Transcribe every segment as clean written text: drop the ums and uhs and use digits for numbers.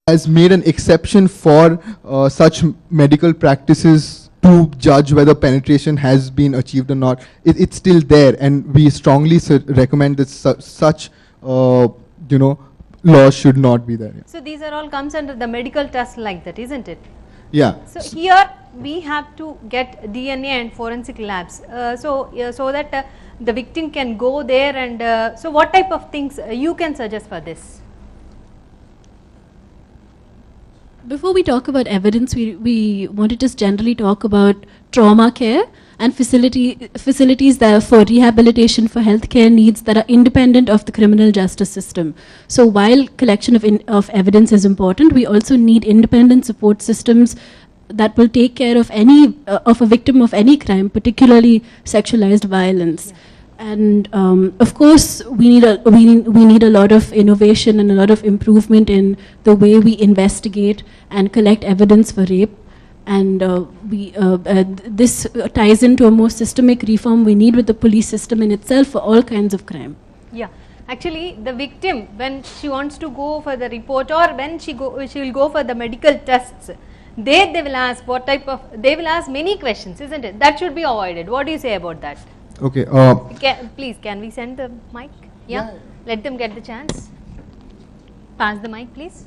has made an exception for such medical practices to judge whether penetration has been achieved or not. It's still there, and we strongly recommend that such laws should not be there. Yeah. So these are all comes under the medical test like that, isn't it? Yeah. So here we have to get DNA and forensic labs, so that the victim can go there, and so what type of things you can suggest for this? Before we talk about evidence, we want to just generally talk about trauma care and facilities that are for rehabilitation for healthcare needs that are independent of the criminal justice system. So while collection of evidence is important, we also need independent support systems that will take care of of a victim of any crime, particularly sexualized violence. Yeah. And of course, we need a lot of innovation and a lot of improvement in the way we investigate and collect evidence for rape. And this ties into a more systemic reform we need with the police system in itself for all kinds of crime. Yeah, actually, the victim, when she wants to go for the report or when she will go for the medical tests, they will ask what type of, they will ask many questions, isn't it? That should be avoided. What do you say about that? Okay. Please, can we send the mic? Yeah? Let them get the chance. Pass the mic, please.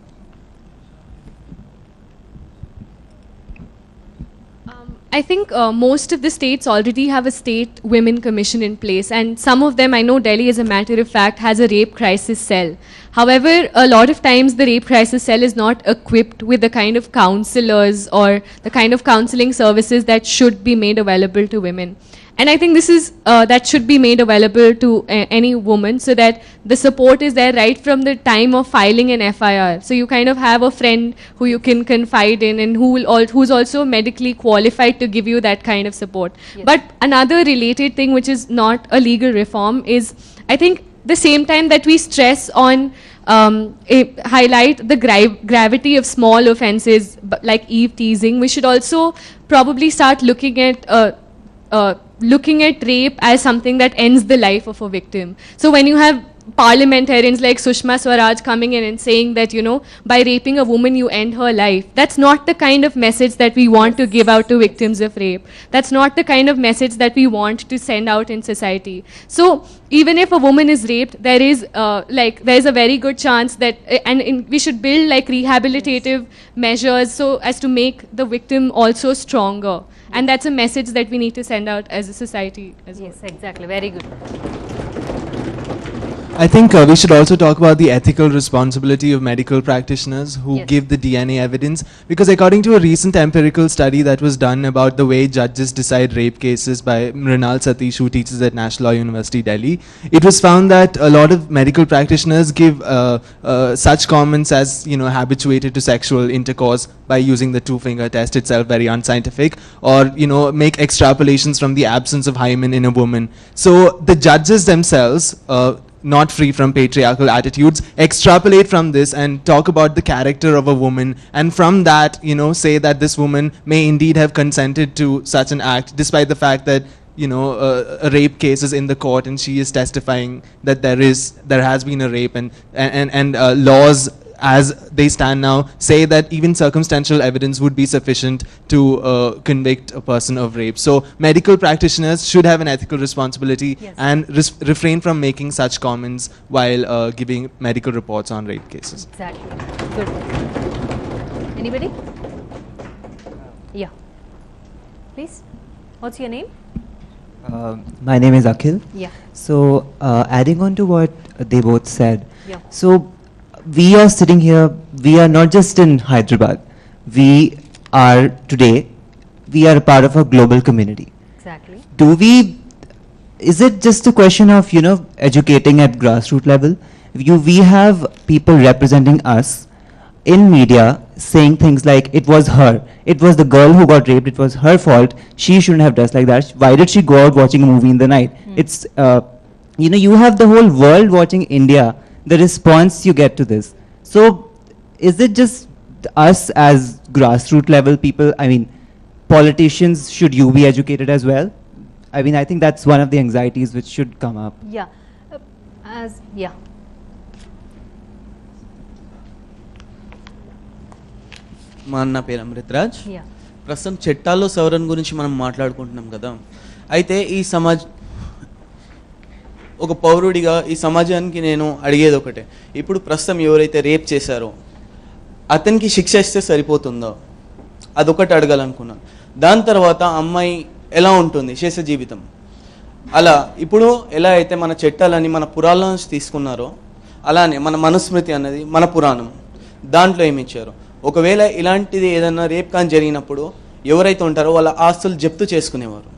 I think most of the states already have a state women commission in place, and some of them, I know Delhi as a matter of fact has a rape crisis cell. However, a lot of times the rape crisis cell is not equipped with the kind of counselors or the kind of counseling services that should be made available to women. And I think this is that should be made available to any woman, so that the support is there right from the time of filing an FIR. So you kind of have a friend who you can confide in and who's also medically qualified to give you that kind of support. Yes. But another related thing which is not a legal reform is, I think, the same time that we stress on highlight the gravity of small offenses like eve teasing, we should also probably start looking at rape as something that ends the life of a victim. So when you have parliamentarians like Sushma Swaraj coming in and saying that, you know, by raping a woman you end her life, that's not the kind of message that we want to give out to victims of rape. That's not the kind of message that we want to send out in society. So even if a woman is raped, there is a very good chance that, we should build like rehabilitative measures so as to make the victim also stronger. And that's a message that we need to send out as a society as well. Yes, exactly. Very good. I think we should also talk about the ethical responsibility of medical practitioners who give the DNA evidence, because according to a recent empirical study that was done about the way judges decide rape cases by Mrinal Satish, who teaches at National Law University, Delhi, it was found that a lot of medical practitioners give such comments as, you know, habituated to sexual intercourse by using the two-finger test itself, very unscientific, or, you know, make extrapolations from the absence of hymen in a woman. So the judges themselves, not free from patriarchal attitudes, extrapolate from this and talk about the character of a woman, and from that, you know, say that this woman may indeed have consented to such an act, despite the fact that, you know, a rape case is in the court and she is testifying that there has been a rape, and laws as they stand now say that even circumstantial evidence would be sufficient to convict a person of rape. So medical practitioners should have an ethical responsibility and refrain from making such comments while giving medical reports on rape cases. Exactly. Good. Anybody? Yeah. Please. What's your name? My name is Akhil. Yeah. So adding on to what they both said. Yeah. So we are sitting here, we are not just in Hyderabad. We are today, we are a part of a global community. Exactly. Is it just a question of, you know, educating at grassroots level? We have people representing us in media saying things like, it was her, it was the girl who got raped, it was her fault, she shouldn't have dressed like that, why did she go out watching a movie in the night? It's, you know, you have the whole world watching India, the response you get to this. So is it just us as grassroots level people? I mean, politicians, should you be educated as well? I mean, I think that's one of the anxieties which should come up. Yeah. నా పేరు Amritraj. Yeah. ప్రస్తుతం చట్టాల్లో సవరణ గురించి మనం మాట్లాడుకుంటున్నాం కదా. అయితే ఈ ఒక పౌరుడిగా ఈ సమాజానికి నేను అడిగేది ఒకటే, ఇప్పుడు ప్రస్తుతం ఎవరైతే రేప్ చేశారో అతనికి శిక్ష ఇస్తే సరిపోతుందో అదొకటి అడగాలనుకున్నాను. దాని తర్వాత అమ్మాయి ఎలా ఉంటుంది శేష జీవితం, అలా ఇప్పుడు ఎలా అయితే మన చట్టాలని మన పురాణాల నుంచి తీసుకున్నారో అలానే మన మనుస్మృతి అన్నది మన పురాణం, దాంట్లో ఏమి ఇచ్చారు. ఒకవేళ ఇలాంటిది ఏదైనా రేప్ కానీ జరిగినప్పుడు ఎవరైతే ఉంటారో వాళ్ళ ఆస్తులు జప్తు చేసుకునేవారు.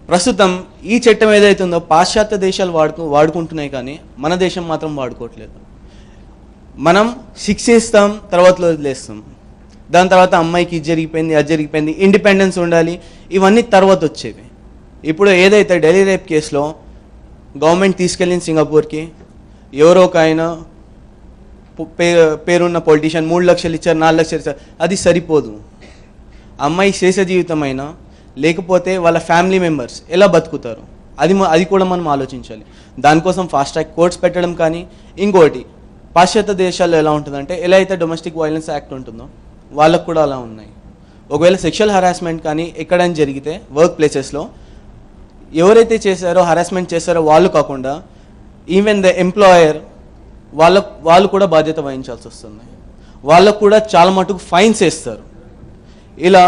ప్రస్తుతం ఈ చట్టం ఏదైతే ఉందో పాశ్చాత్య దేశాలు వాడుకుంటున్నాయి కానీ మన దేశం మాత్రం వాడుకోవట్లేదు. మనం శిక్షిస్తాం, తర్వాత వదిలేస్తాం. దాని తర్వాత అమ్మాయికి ఇది జరిగిపోయింది, అది జరిగిపోయింది, ఇండిపెండెన్స్ ఉండాలి, ఇవన్నీ తర్వాత వచ్చేవి. ఇప్పుడు ఏదైతే ఢిల్లీ రేప్ కేసులో గవర్నమెంట్ తీసుకెళ్ళింది సింగపూర్కి, ఎవరో ఒక ఆయన పేరున్న పొలిటీషియన్ 3 లక్షలు ఇచ్చారు, 4 లక్షలు ఇచ్చారు, అది సరిపోదు. అమ్మాయి శేష జీవితం అయినా లేకపోతే వాళ్ళ ఫ్యామిలీ మెంబర్స్ ఎలా బతుకుతారు, అది కూడా మనం ఆలోచించాలి. దానికోసం ఫాస్ట్ ట్రాక్ కోర్ట్స్ పెట్టడం కానీ, ఇంకోటి పాశ్చాత్య దేశాల్లో ఎలా ఉంటుందంటే ఎలా అయితే డొమెస్టిక్ వైలెన్స్ యాక్ట్ ఉంటుందో వాళ్ళకు కూడా అలా ఉన్నాయి. ఒకవేళ సెక్షువల్ హరాస్మెంట్ కానీ ఎక్కడైనా జరిగితే వర్క్ ప్లేసెస్లో ఎవరైతే చేశారో హరాస్మెంట్ చేశారో వాళ్ళు కాకుండా ఈవెన్ ద ఎంప్లాయర్ వాళ్ళు కూడా బాధ్యత వహించాల్సి వస్తుంది. వాళ్ళకు కూడా చాలా మటుకు ఫైన్స్ వేస్తారు. ఇలా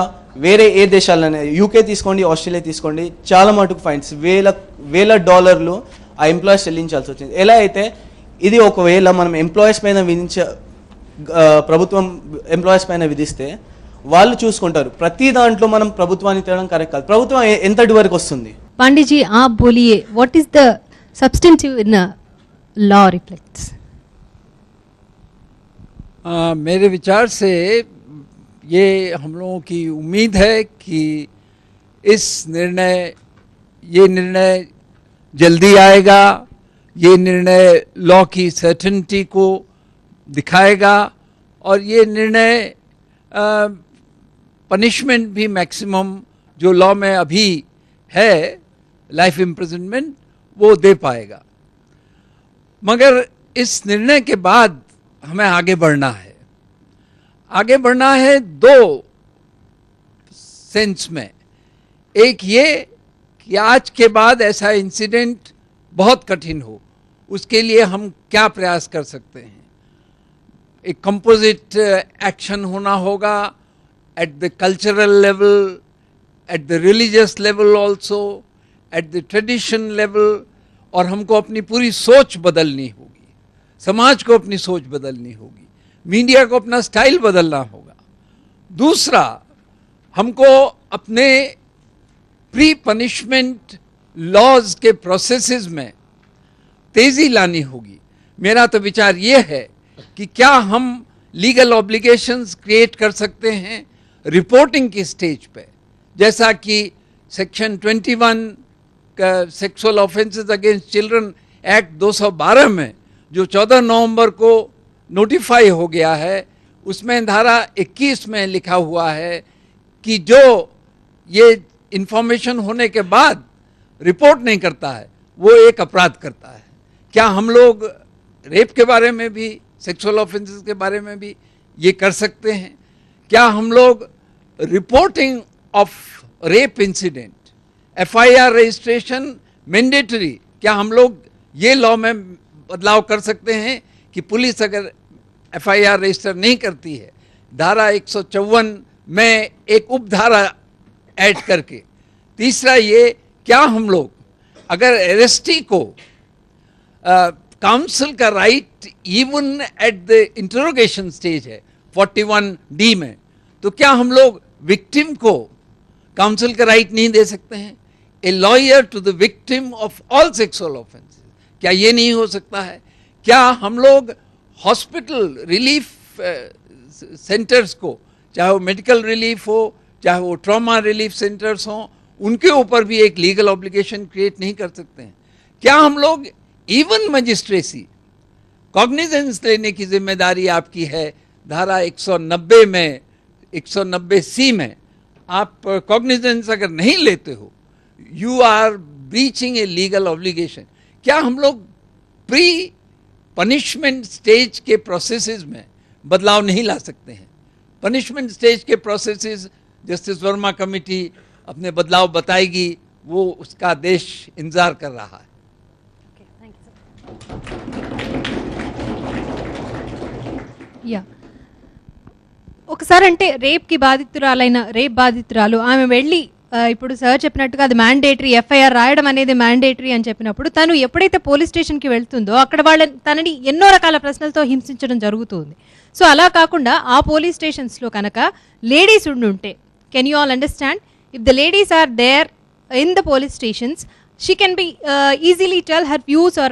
వేరే ఏ దేశాలనే యూకే తీసుకోండి, ఆస్ట్రేలియా తీసుకోండి, చాలా మటుకు ఫైన్స్ వేల డాలర్లు ఆ ఎంప్లాయర్స్ చెల్లించాల్సి వచ్చింది. ఎలా అయితే ఇది ఒకవేళ మనం ఎంప్లాయర్స్ పైన ప్రభుత్వం ఎంప్లాయర్స్ పైన విధిస్తే వాళ్ళు చూసుకుంటారు. ప్రతి దాంట్లో మనం ప్రభుత్వాన్ని తేవడం కరెక్ట్ కాదు. ప్రభుత్వం ఎంతటి వరకు వస్తుంది? Pandit ji, आप बोलिए, what is the substantive in law reflects? मेरे विचार से ये हम लोगों की उम्मीद है कि ये निर्णय जल्दी आएगा. ये निर्णय लॉ की सर्टेनिटी को दिखाएगा और ये निर्णय पनिशमेंट भी मैक्सिमम जो लॉ में अभी है लाइफ इम्प्रिजनमेंट वो दे पाएगा. मगर इस निर्णय के बाद हमें आगे बढ़ना है. आगे बढ़ना है 2 सेंस में. एक ये कि आज के बाद ऐसा इंसिडेंट बहुत कठिन हो, उसके लिए हम क्या प्रयास कर सकते हैं. एक कंपोजिट एक्शन होना होगा at the cultural level, at the religious level also, at the tradition level. और हमको अपनी पूरी सोच बदलनी होगी, समाज को अपनी सोच बदलनी होगी, मीडिया को अपना स्टाइल बदलना होगा. दूसरा, हमको अपने प्री पनिशमेंट लॉज के प्रोसेसेस में तेजी लानी होगी. मेरा तो विचार ये है कि क्या हम लीगल ऑब्लिगेशंस क्रिएट कर सकते हैं रिपोर्टिंग की स्टेज पे, जैसा कि सेक्शन 21 का sexual offences against children act 212 में जो 14 नवंबर को नोटिफाई हो गया है, उसमें धारा 21 में लिखा हुआ है कि जो ये इंफॉर्मेशन होने के बाद रिपोर्ट नहीं करता है वो एक अपराध करता है. क्या हम लोग रेप के बारे में भी, सेक्सुअल ऑफेंसेस के बारे में भी ये कर सकते हैं? क्या हम लोग reporting of rape incident, FIR registration mandatory, क्या हम लोग ये लॉ में बदलाव कर सकते हैं कि पुलिस अगर FIR रजिस्टर नहीं करती है, धारा 154 में एक उपधारा ऐड करके. तीसरा ये, क्या हम लोग अगर अरेस्टी को काउंसिल का right even at the interrogation stage है 41D में, तो क्या हम लोग विक्टिम को काउंसिल का राइट नहीं दे सकते हैं? A lawyer to the victim of all sexual offences, क्या ये नहीं हो सकता है? क्या हम लोग हॉस्पिटल रिलीफ सेंटर्स को, चाहे वो मेडिकल रिलीफ हो, चाहे वो ट्रॉमा रिलीफ सेंटर्स हों, उनके ऊपर भी एक लीगल ऑब्लिगेशन क्रिएट नहीं कर सकते हैं? क्या हम लोग इवन मजिस्ट्रेसी कॉग्निजेंस लेने की जिम्मेदारी आपकी है, धारा 190 में 190C में आप कॉग्निजेंस अगर नहीं लेते हो, you are breaching a legal obligation. क्या हम लोग प्री पनिशमेंट स्टेज के प्रोसेसेस में बदलाव नहीं ला सकते हैं? पनिशमेंट स्टेज के प्रोसेसेस जस्टिस वर्मा कमेटी अपने बदलाव बताएगी, वो उसका देश इंतजार कर रहा है. యా, ఒకసారి అంటే రేప్కి బాధితురాలైన రేప్ బాధితురాలు ఆమె వెళ్ళి ఇప్పుడు సార్ చెప్పినట్టుగా అది మ్యాండేటరీ, ఎఫ్ఐఆర్ రాయడం అనేది మ్యాండేటరీ అని చెప్పినప్పుడు తను ఎప్పుడైతే పోలీస్ స్టేషన్కి వెళ్తుందో అక్కడ తనని ఎన్నో రకాల ప్రశ్నలతో హింసించడం జరుగుతుంది. సో అలా కాకుండా ఆ పోలీస్ స్టేషన్స్లో కనుక లేడీస్ ఉండుంటే, can you all understand, if the ladies are there in the police stations, she can be easily tell her views or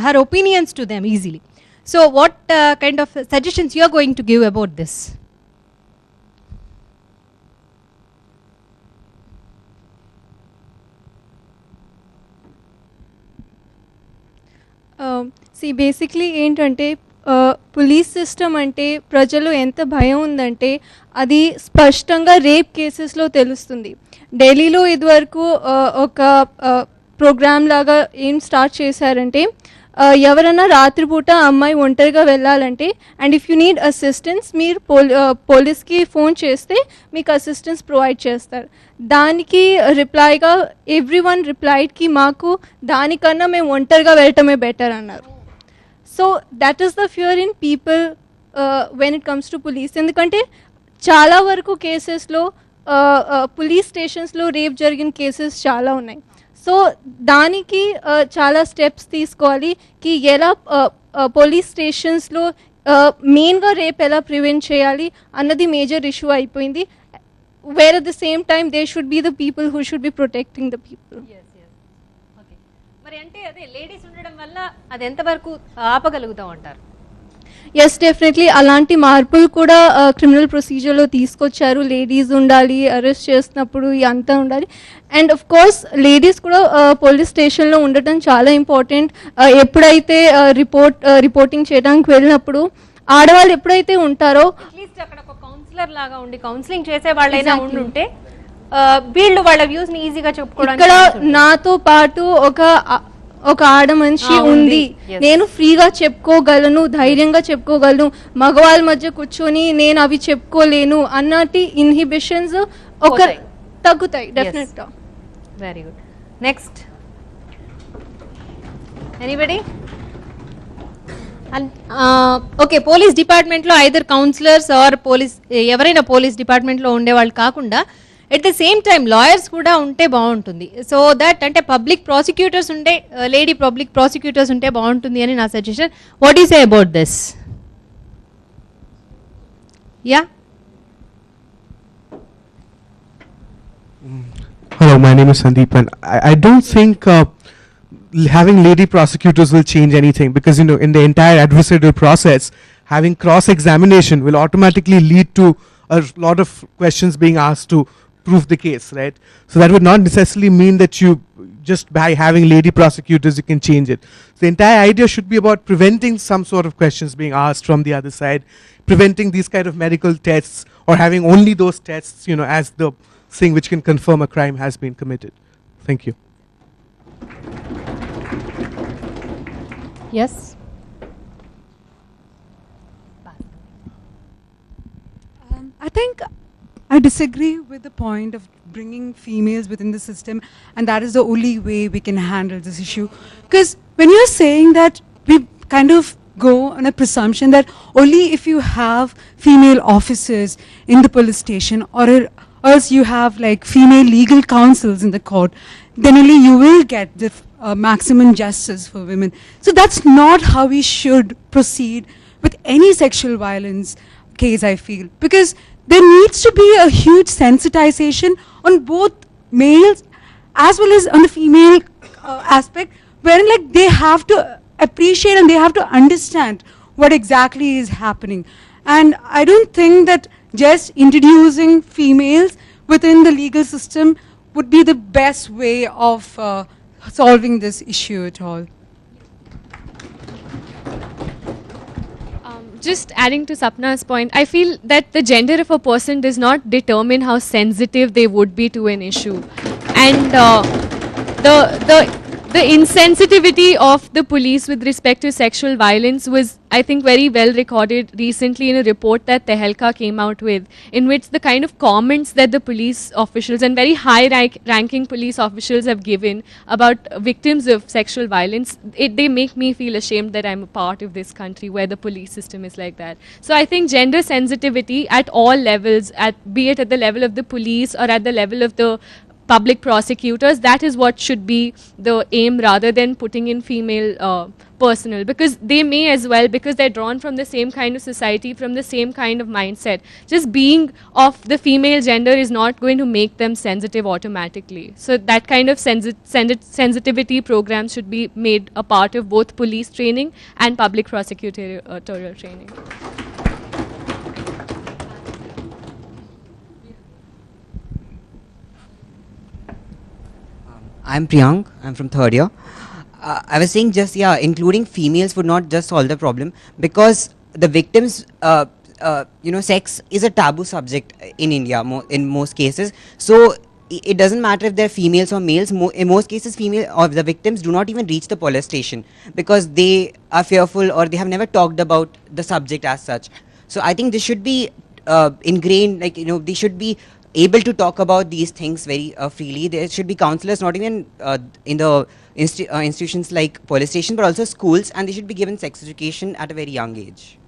her opinions to them easily. So what kind of suggestions you are going to give about this? See, basically ఏంటంటే police system అంటే ప్రజలు ఎంత భయం ఉందంటే అది స్పష్టంగా rape కేసెస్లో తెలుస్తుంది. ఢిల్లీలో ఇదివరకు ఒక ప్రోగ్రామ్ లాగా ఏం స్టార్ట్ చేశారంటే, ఎవరైనా రాత్రిపూట అమ్మాయి ఒంటరిగా వెళ్ళాలంటే and if you need assistance మీరు పోలీస్కి ఫోన్ చేస్తే మీకు అసిస్టెన్స్ ప్రొవైడ్ చేస్తారు. దానికి రిప్లైగా ఎవ్రీవన్ రిప్లైడ్కి మాకు దానికన్నా మేము ఒంటరిగా వెళ్ళటమే బెటర్ అన్నారు. So that is the fear in people when it comes to police. ఎందుకంటే చాలా వరకు కేసెస్లో పోలీస్ స్టేషన్స్లో రేప్ జరిగిన కేసెస్ చాలా ఉన్నాయి. సో దానికి చాలా స్టెప్స్ తీసుకోవాలి కి ఎలా పోలీస్ స్టేషన్స్లో మెయిన్గా రేప్ ఎలా ప్రివెంట్ చేయాలి అన్నది మేజర్ ఇష్యూ అయిపోయింది. Where at the same time they should be the people who should be protecting the people. మరి అంటే అదే లేడీస్ ఉండడం వల్ల అది ఎంతవరకు ఆపగలుగుతాం అంటారు? ఎస్, డెఫినెట్లీ అలాంటి మార్పులు కూడా క్రిమినల్ ప్రొసీజర్లో తీసుకొచ్చారు. లేడీస్ ఉండాలి, అరెస్ట్ చేసినప్పుడు అంతా ఉండాలి. అండ్ ఆఫ్ కోర్స్ లేడీస్ కూడా పోలీస్ స్టేషన్లో ఉండటం చాలా ఇంపార్టెంట్. ఎప్పుడైతే రిపోర్టింగ్ చేయడానికి వెళ్ళినప్పుడు ఆడవాళ్ళు ఎప్పుడైతే ఉంటారో అట్లీస్ట్ అక్కడ ఒక కౌన్సిలర్ లాగా ఉండి కౌన్సిలింగ్ చేసే వాళ్ళైనా ఉండుంటే వీళ్ళు వాళ్ళ వ్యూస్ని ఈజీగా చెప్పుకోవడానికి. ఇక్కడ నాతో పాటు ఒక ఆడ మనిషి ఉంది, నేను ఫ్రీగా చెప్పుకోగలను, ధైర్యంగా చెప్పుకోగలను. మగవాళ్ళ మధ్య కూర్చొని నేను అవి చెప్పుకోలేను అన్నటి ఇన్హిబిషన్స్ ఒక తగ్గుతాయి డెఫినెట్ గా. Very good. Next anybody? Okay, police డిపార్ట్మెంట్లో ఐదర్ కౌన్సిలర్స్ ఆర్ పోలీస్ ఎవరైనా పోలీస్ డిపార్ట్మెంట్లో ఉండేవాళ్ళు కాకుండా at the same time lawyers కూడా ఉంటే బాగుంటుంది. సో దట్ అంటే పబ్లిక్ ప్రాసిక్యూటర్స్ ఉంటే, లేడీ పబ్లిక్ ప్రాసిక్యూటర్స్ ఉంటే బాగుంటుంది అని నా suggestion. What you say about this? Yeah. Hello, my name is Sandeep, and I don't think having lady prosecutors will change anything, because in the entire adversarial process, having cross-examination will automatically lead to a lot of questions being asked to prove the case, right? So that would not necessarily mean that you just by having lady prosecutors you can change it. So the entire idea should be about preventing some sort of questions being asked from the other side, preventing these kind of medical tests, or having only those tests, as the thing which can confirm a crime has been committed. Thank you. Yes. I think I disagree with the point of bringing females within the system, and that is the only way we can handle this issue. Because when you're saying that, we kind of go on a presumption that only if you have female officers in the police station, or else you have like female legal counsels in the court, then only you will get the maximum justice for women. So that's not how we should proceed with any sexual violence case, I feel, because there needs to be a huge sensitization on both males as well as on the female aspect, wherein like they have to appreciate and they have to understand what exactly is happening. And I don't think that just introducing females within the legal system would be the best way of solving this issue at all. Just adding to Sapna's point, I feel that the gender of a person does not determine how sensitive they would be to an issue. And the insensitivity of the police with respect to sexual violence was, I think, very well recorded recently in a report that Tehelka came out with, in which the kind of comments that the police officials and very high-ranking police officials have given about victims of sexual violence, they make me feel ashamed that I'm a part of this country where the police system is like that. So I think gender sensitivity at all levels, be it at the level of the police or at the level of the public prosecutors, that is what should be the aim, rather than putting in female personnel, because they may as well, because they're drawn from the same kind of society, from the same kind of mindset. Just being of the female gender is not going to make them sensitive automatically. So that kind of sensitivity programs should be made a part of both police training and public prosecutorial training. I'm Priyank, I'm from third year. I was saying just, including females would not just solve the problem, because the victims, sex is a taboo subject in India in most cases. So it doesn't matter if they're females or males. In most cases, female or the victims do not even reach the police station because they are fearful or they have never talked about the subject as such. So I think this should be ingrained, they should be able to talk about these things very freely. There should be counselors, not even in the institutions like police station, but also schools, and they should be given sex education at a very young age.